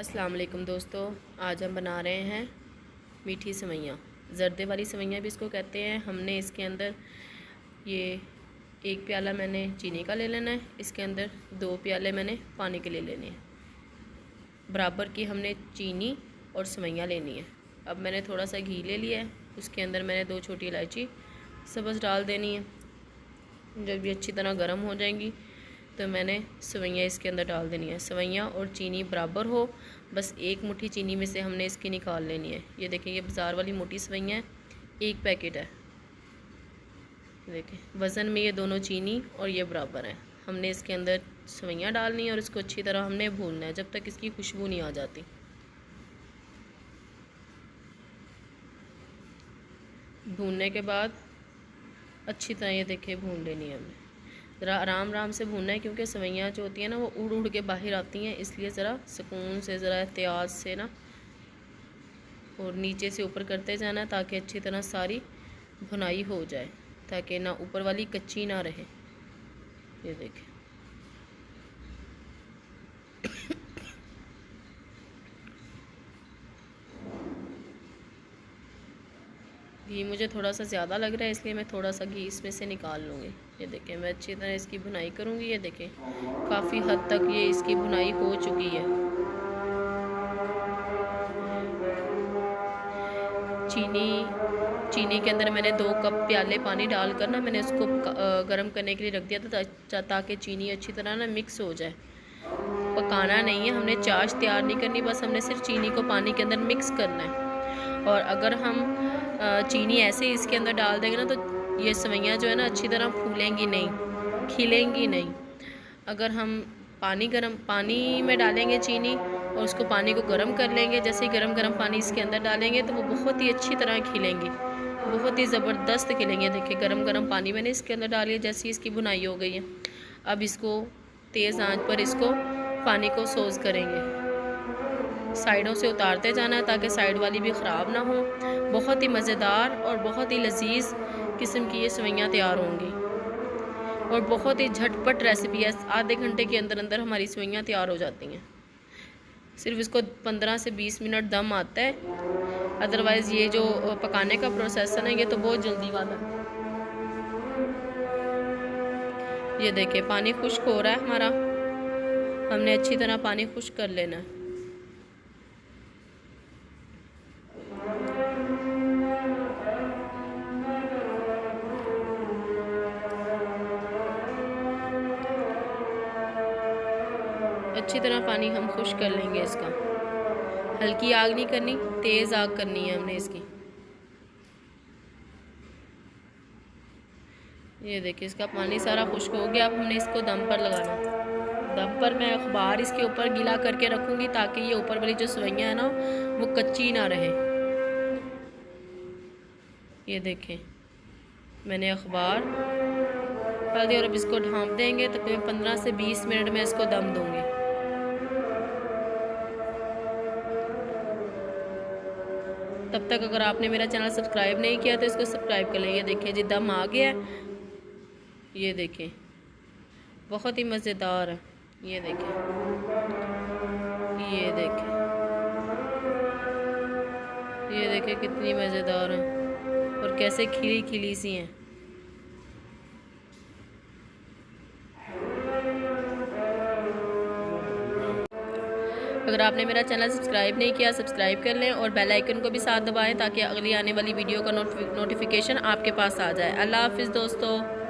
अस्सलाम वालेकुम दोस्तों, आज हम बना रहे हैं मीठी सेवइयाँ। ज़र्दे वाली सेवइयाँ भी इसको कहते हैं। हमने इसके अंदर ये 1 प्याला मैंने चीनी का ले लेना है। इसके अंदर 2 प्याले मैंने पानी के ले लेने हैं। बराबर की हमने चीनी और सेवइयाँ लेनी है। अब मैंने थोड़ा सा घी ले लिया है, उसके अंदर मैंने 2 छोटी इलायची सब्ज़ डाल देनी है। जब ये अच्छी तरह गर्म हो जाएंगी तो मैंने सेवइयाँ इसके अंदर डाल देनी है। सेवइयाँ और चीनी बराबर हो, बस 1 मुट्ठी चीनी में से हमने इसकी निकाल लेनी है। ये देखें, ये बाज़ार वाली मोटी सेवइयाँ है, 1 पैकेट है। देखें वज़न में ये दोनों चीनी और ये बराबर है। हमने इसके अंदर सेवइयाँ डालनी है और इसको अच्छी तरह हमने भूनना है जब तक इसकी खुशबू नहीं आ जाती। भूनने के बाद अच्छी तरह ये देखें भून लेनी है हमने। ज़रा आराम आराम से भूनना है क्योंकि सेवइयाँ जो होती हैं ना वो उड़ उड़ के बाहर आती हैं, इसलिए ज़रा सुकून से, ज़रा एहतियात से ना, और नीचे से ऊपर करते जाना ताकि अच्छी तरह सारी भुनाई हो जाए, ताकि ना ऊपर वाली कच्ची ना रहे। ये देखें घी मुझे थोड़ा सा ज़्यादा लग रहा है, इसलिए मैं थोड़ा सा घी इसमें से निकाल लूँगी। ये देखें मैं अच्छी तरह इसकी भुनाई करूँगी। ये देखें काफ़ी हद तक ये इसकी भुनाई हो चुकी है। चीनी के अंदर मैंने 2 कप प्याले पानी डालकर ना मैंने उसको गर्म करने के लिए रख दिया था ताकि चीनी अच्छी तरह ना मिक्स हो जाए। पकाना नहीं है, हमने चाश तैयार नहीं करनी, बस हमने सिर्फ चीनी को पानी के अंदर मिक्स करना है। और अगर हम चीनी ऐसे ही इसके अंदर डाल देंगे ना तो ये सेवइयाँ जो है ना अच्छी तरह फूलेंगी नहीं, खिलेंगी नहीं। अगर हम पानी में डालेंगे चीनी और उसको पानी को गर्म कर लेंगे, जैसे ही गरम पानी इसके अंदर डालेंगे तो वो बहुत ही अच्छी तरह खिलेंगी, बहुत ही ज़बरदस्त खिलेंगे। देखिए गरम पानी मैंने इसके अंदर डाली है, जैसे ही इसकी बुनाई हो गई है। अब इसको तेज़ आंच पर इसको पानी को सोज़ करेंगे, साइडों से उतारते जाना है ताकि साइड वाली भी ख़राब ना हो। बहुत ही मज़ेदार और बहुत ही लजीज किस्म की ये सेवइयाँ तैयार होंगी और बहुत ही झटपट रेसिपी है। आधे घंटे के अंदर अंदर हमारी सेवइयाँ तैयार हो जाती हैं। सिर्फ इसको 15 से 20 मिनट दम आता है, अदरवाइज़ ये जो पकाने का प्रोसेस है ना ये तो बहुत जल्दी वाला है। ये देखिए पानी खुश्क हो रहा है हमारा, हमने अच्छी तरह पानी खुश्क कर लेना है। अच्छी तरह पानी हम खुश्क कर लेंगे इसका। हल्की आग नहीं करनी, तेज़ आग करनी है हमने इसकी। ये देखिए इसका पानी सारा खुश्क हो गया। अब हमने इसको दम पर लगाना। दम पर मैं अखबार इसके ऊपर गीला करके रखूँगी ताकि ये ऊपर वाली जो सेवइयाँ है ना वो कच्ची ना रहे। ये देखें मैंने अखबार डाल दिया और अब इसको ढाँप देंगे तो फिर 15 से 20 मिनट में इसको दम दूँगी। तब तक अगर आपने मेरा चैनल सब्सक्राइब नहीं किया तो इसको सब्सक्राइब कर लें। ये देखिए जी दम आ गया है। ये देखें बहुत ही मज़ेदार है। ये देखें, ये देखें, ये देखें कितनी मज़ेदार है और कैसे खिली खिली सी हैं। अगर आपने मेरा चैनल सब्सक्राइब नहीं किया सब्सक्राइब कर लें और बेल आइकन को भी साथ दबाएं ताकि अगली आने वाली वीडियो का नोटिफिकेशन आपके पास आ जाए। अल्लाह हाफ़िज़ दोस्तों।